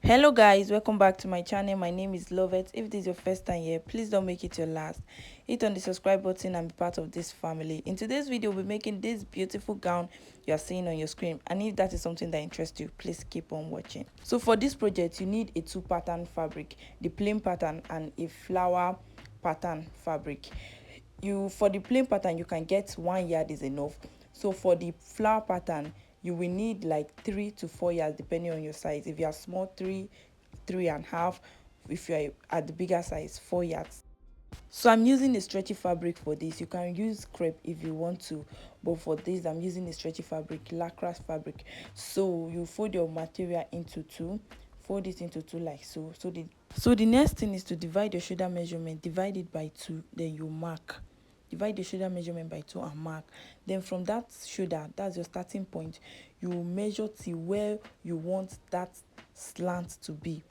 Hello guys, welcome back to my channel. My name is Lovett. If this is your first time here, please don't make it your last. Hit on the subscribe button and be part of this family. In today's video, we'll be making this beautiful gown you are seeing on your screen, and if that is something that interests you, please keep on watching. So for this project, you need a two pattern fabric, the plain pattern and a flower pattern fabric. For the plain pattern, you can get 1 yard is enough. So for the flower pattern, you will need like 3 to 4 yards depending on your size. If you are small, 3.5. If you are at the bigger size, 4 yards. So I'm using a stretchy fabric for this. You can use crepe if you want to, but for this I'm using a stretchy fabric, lycra fabric. So you fold your material into two, fold it into two like so. So the next thing is to divide your shoulder measurement, divide it by 2, then you mark. Divide the shoulder measurement by 2 and mark. Then from that shoulder, that's your starting point, you measure till where you want that slant to be.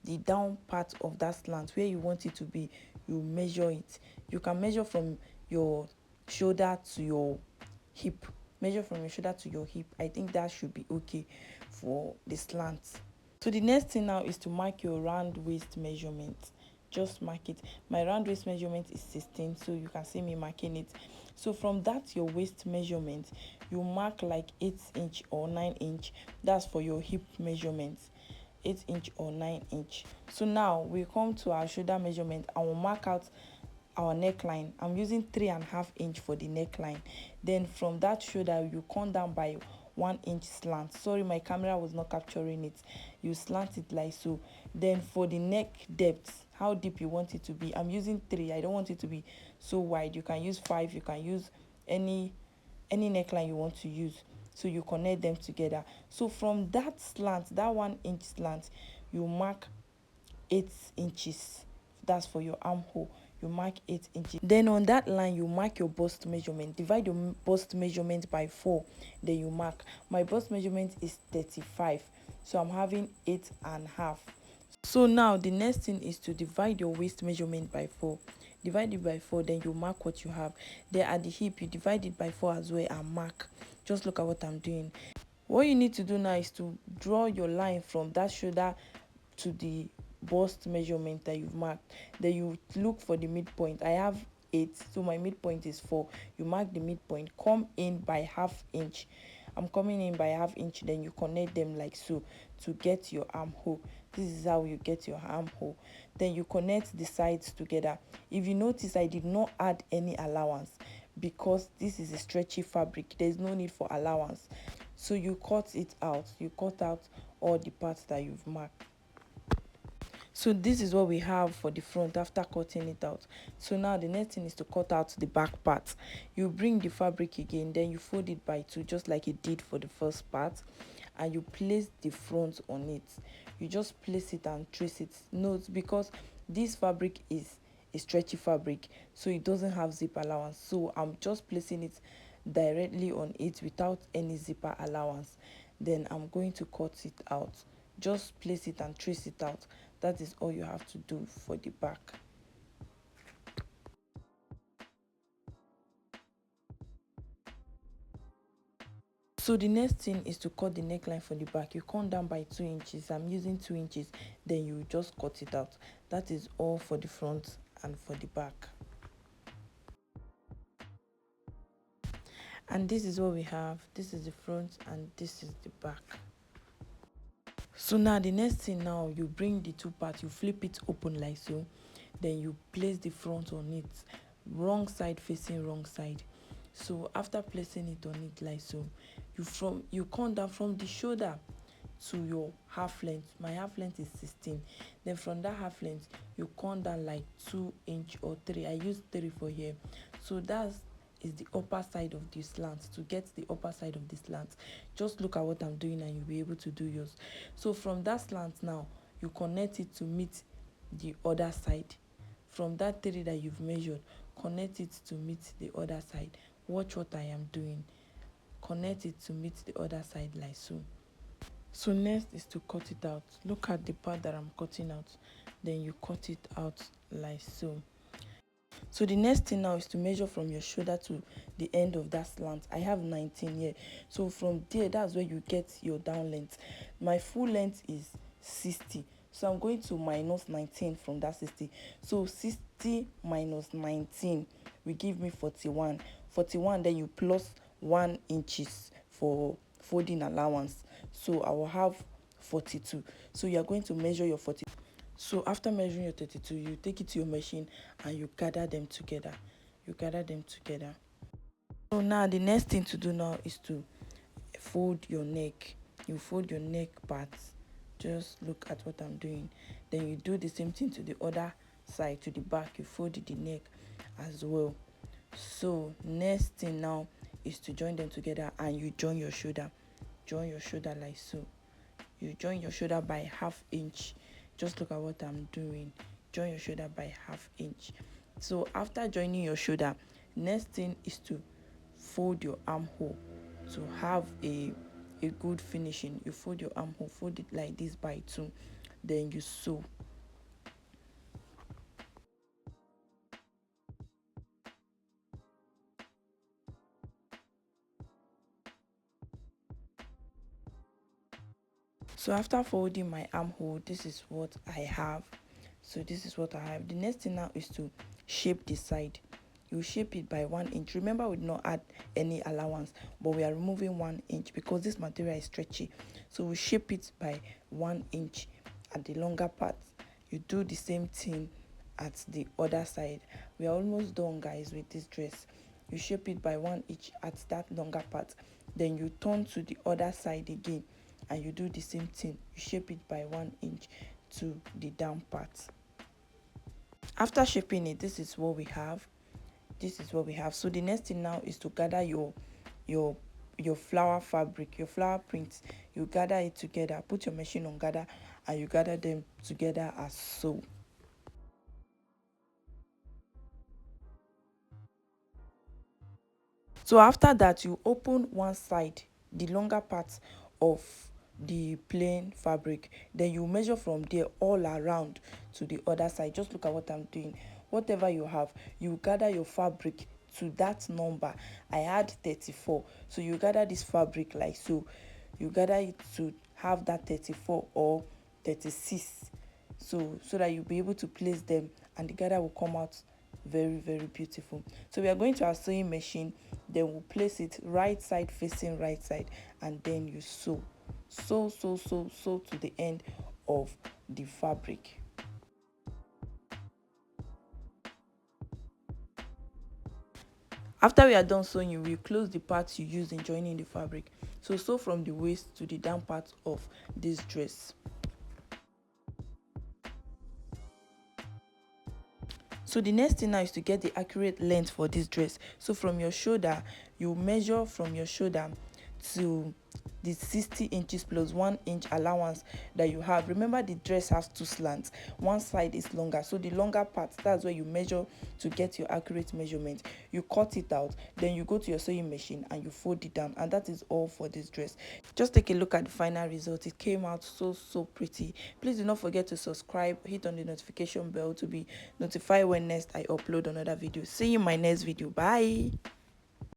The down part of that slant, where you want it to be, you measure it. You can measure from your shoulder to your hip. Measure from your shoulder to your hip. I think that should be okay for the slant. So the next thing now is to mark your round waist measurement. Just mark it. My round waist measurement is 16, so you can see me marking it. So from that your waist measurement, you mark like 8 inch or 9 inch. That's for your hip measurement, 8 inch or 9 inch. So now we come to our shoulder measurement and we'll mark out our neckline. I'm using 3.5 inch for the neckline. Then from that shoulder, you come down by 1 inch slant. Sorry, my camera was not capturing it. You slant it like so. Then for the neck depth, how deep you want it to be, I'm using 3. I don't want it to be so wide. You can use 5. You can use any neckline you want to use. So you connect them together. So from that slant, that 1 inch slant, you mark 8 inches. That's for your armhole. You mark 8 inches. Then on that line, you mark your bust measurement. Divide your bust measurement by 4. Then you mark. My bust measurement is 35, so I'm having 8.5. So now the next thing is to divide your waist measurement by 4. Divide it by 4, then you mark what you have. Then at the hip, you divide it by 4 as well and mark. Just look at what I'm doing. What you need to do now is to draw your line from that shoulder to the bust measurement that you've marked. Then you look for the midpoint. I have 8, so my midpoint is 4. You mark the midpoint, come in by 1/2 inch. I'm coming in by 1/2 inch. Then you connect them like so to get your armhole. This is how you get your armhole. Then you connect the sides together. If you notice, I did not add any allowance because this is a stretchy fabric. There's no need for allowance. So you cut it out. You cut out all the parts that you've marked. So this is what we have for the front after cutting it out. So now the next thing is to cut out the back part. You bring the fabric again, then you fold it by 2 just like you did for the first part, and you place the front on it. You just place it and trace it. Note, because this fabric is a stretchy fabric, so it doesn't have zip allowance, so I'm just placing it directly on it without any zipper allowance. Then I'm going to cut it out. Just place it and trace it out. That is all you have to do for the back. So the next thing is to cut the neckline for the back. You come down by 2 inches. I'm using 2 inches. Then you just cut it out. That is all for the front and for the back. And this is what we have. This is the front and this is the back. So now the next thing, now you bring the two parts, you flip it open like so. Then you place the front on it, wrong side facing wrong side. So after placing it on it like so, you come down from the shoulder to your half length. My half length is 16. Then from that half length, you come down like 2 inch or 3. I use 3 for here. So that's is the upper side of the slant. To get the upper side of the slant, just look at what I'm doing and you'll be able to do yours. So from that slant now, you connect it to meet the other side. From that 3 that you've measured, connect it to meet the other side. Watch what I am doing. Connect it to meet the other side like so. So next is to cut it out. Look at the part that I'm cutting out. Then you cut it out like so. So the next thing now is to measure from your shoulder to the end of that slant. I have 19 here. So from there, that's where you get your down length. My full length is 60. So I'm going to minus 19 from that 60. So 60 minus 19 will give me 41. 41, then you plus 1 inches for folding allowance. So I will have 42. So you are going to measure your 42. So after measuring your 32, you take it to your machine and you gather them together. You gather them together. So now the next thing to do now is to fold your neck. You fold your neck parts. Just look at what I'm doing. Then you do the same thing to the other side, to the back. You fold the neck as well. So next thing now is to join them together, and you join your shoulder. Join your shoulder like so. You join your shoulder by half inch. Just look at what I'm doing. Join your shoulder by half inch. So after joining your shoulder, next thing is to fold your armhole to have a good finishing. You fold your armhole, fold it like this by 2, then you sew. So after folding my armhole, this is what I have. So this is what I have. The next thing now is to shape the side. You shape it by 1 inch. Remember, we did not add any allowance, but we are removing 1 inch because this material is stretchy. So we shape it by 1 inch at the longer part. You do the same thing at the other side. We are almost done, guys, with this dress. You shape it by 1 inch at that longer part. Then you turn to the other side again and you do the same thing. You shape it by 1 inch to the down part. After shaping it, this is what we have. This is what we have. So the next thing now is to gather your flower fabric, your flower prints. You gather it together, put your machine on gather, and you gather them together as so. So after that, you open one side, the longer part of the plain fabric, then you measure from there all around to the other side. Just look at what I'm doing. Whatever you have, you gather your fabric to that number. I had 34, so you gather this fabric like so. You gather it to have that 34 or 36, so that you'll be able to place them and the gather will come out very beautiful. So we are going to our sewing machine, then we'll place it right side facing right side, and then you sew to the end of the fabric. After we are done sewing, you will close the parts you used in joining the fabric. So sew from the waist to the down part of this dress. So the next thing now is to get the accurate length for this dress. So from your shoulder, you measure from your shoulder to the 60 inches plus 1 inch allowance that you have. Remember, the dress has 2 slants. One side is longer, so the longer part, that's where you measure to get your accurate measurement. You cut it out, then you go to your sewing machine and you fold it down, and that is all for this dress. Just take a look at the final result. It came out so pretty. Please do not forget to subscribe, hit on the notification bell to be notified when next I upload another video. See you in my next video. Bye.